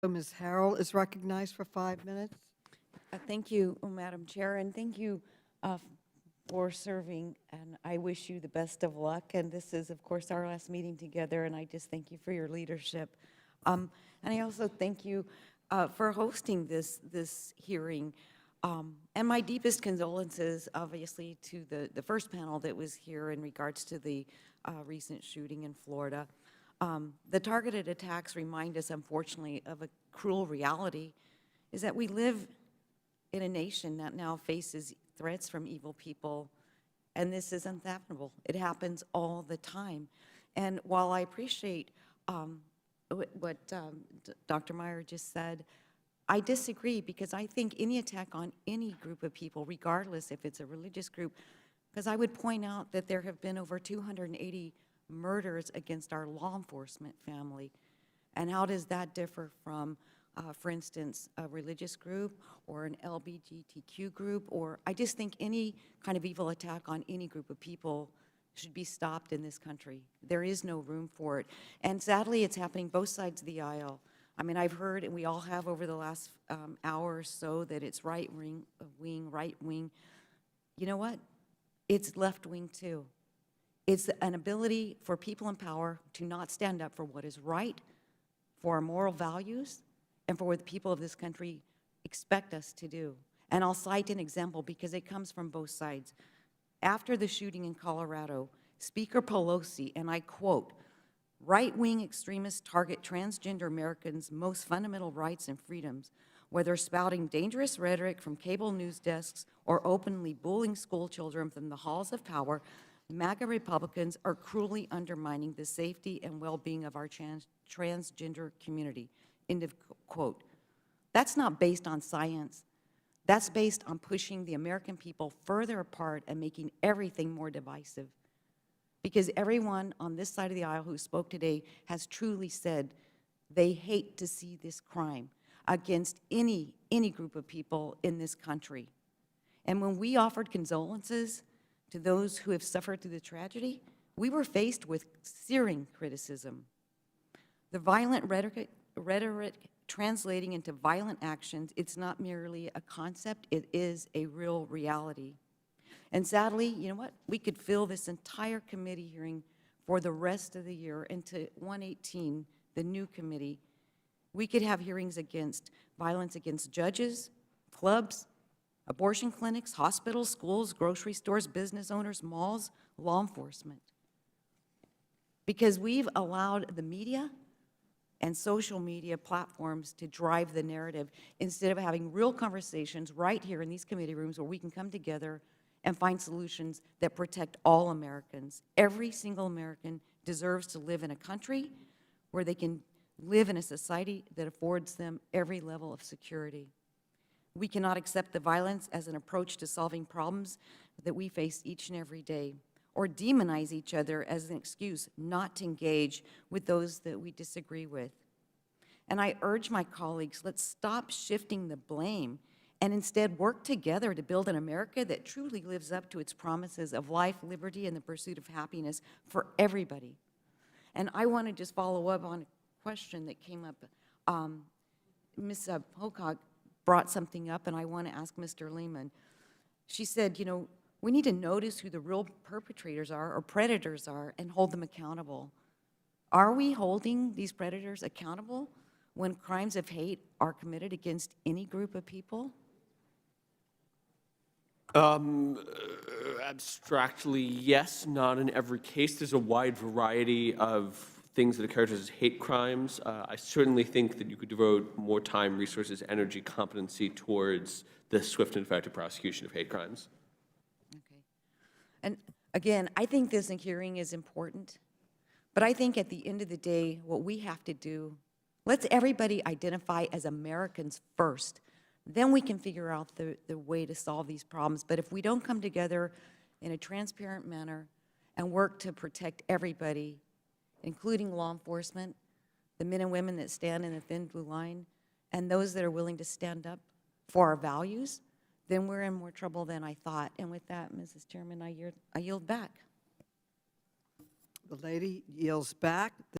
So Ms. Herrell is recognized for 5 minutes. Thank you, Madam Chair, and thank you for serving, and I wish you the best of luck. And this is, of course, our last meeting together, and I just thank you for your leadership. And I also thank you for hosting this hearing. And my deepest condolences, obviously, to the first panel that was here in regards to the recent shooting in Florida. The targeted attacks remind us, unfortunately, of a cruel reality, is that we live in a nation that now faces threats from evil people, and this is unfathomable. It happens all the time. And while I appreciate what Dr. Meyer just said, I disagree, because I think any attack on any group of people, regardless if it's a religious group, because I would point out that there have been over 280 murders against our law enforcement family. And how does that differ from, for instance, a religious group or an LGBTQ group? Or I just think any kind of evil attack on any group of people should be stopped in this country. There is no room for it. And sadly, it's happening both sides of the aisle. I mean, I've heard, and we all have over the last hour or so, that it's right wing, right wing. You know what? It's left wing too. It's an ability for people in power to not stand up for what is right, for our moral values, and for what the people of this country expect us to do. And I'll cite an example because it comes from both sides. After the shooting in Colorado, Speaker Pelosi, and I quote, "Right-wing extremists target transgender Americans' most fundamental rights and freedoms, whether spouting dangerous rhetoric from cable news desks or openly bullying school children from the halls of power. MAGA Republicans are cruelly undermining the safety and well-being of our transgender community." End of quote. That's not based on science. That's based on pushing the American people further apart and making everything more divisive. Because everyone on this side of the aisle who spoke today has truly said they hate to see this crime against any group of people in this country. And when we offered condolences to those who have suffered through the tragedy, we were faced with searing criticism. The violent rhetoric translating into violent actions, it's not merely a concept, it is a real reality. And sadly, you know what? We could fill this entire committee hearing for the rest of the year into 118, the new committee. We could have hearings against violence against judges, clubs, abortion clinics, hospitals, schools, grocery stores, business owners, malls, law enforcement. Because we've allowed the media and social media platforms to drive the narrative instead of having real conversations right here in these committee rooms where we can come together and find solutions that protect all Americans. Every single American deserves to live in a country where they can live in a society that affords them every level of security. We cannot accept the violence as an approach to solving problems that we face each and every day, or demonize each other as an excuse not to engage with those that we disagree with. And I urge my colleagues, let's stop shifting the blame and instead work together to build an America that truly lives up to its promises of life, liberty, and the pursuit of happiness for everybody. And I want to just follow up on a question that came up. Ms. Pocock brought something up, and I want to ask Mr. Lehman. She said, you know, we need to notice who the real perpetrators are or predators are and hold them accountable. Are we holding these predators accountable when crimes of hate are committed against any group of people? Abstractly, yes, not in every case. There's a wide variety of things that are characterized as hate crimes. I certainly think that you could devote more time, resources, energy, competency towards the swift and effective prosecution of hate crimes. Okay. And again, I think this hearing is important, but I think at the end of the day, what we have to do, let's everybody identify as Americans first. Then we can figure out the way to solve these problems. But if we don't come together in a transparent manner and work to protect everybody, including law enforcement, the men and women that stand in the thin blue line, and those that are willing to stand up for our values, then we're in more trouble than I thought. And with that, Mrs. Chairman, I yield back. The lady yields back.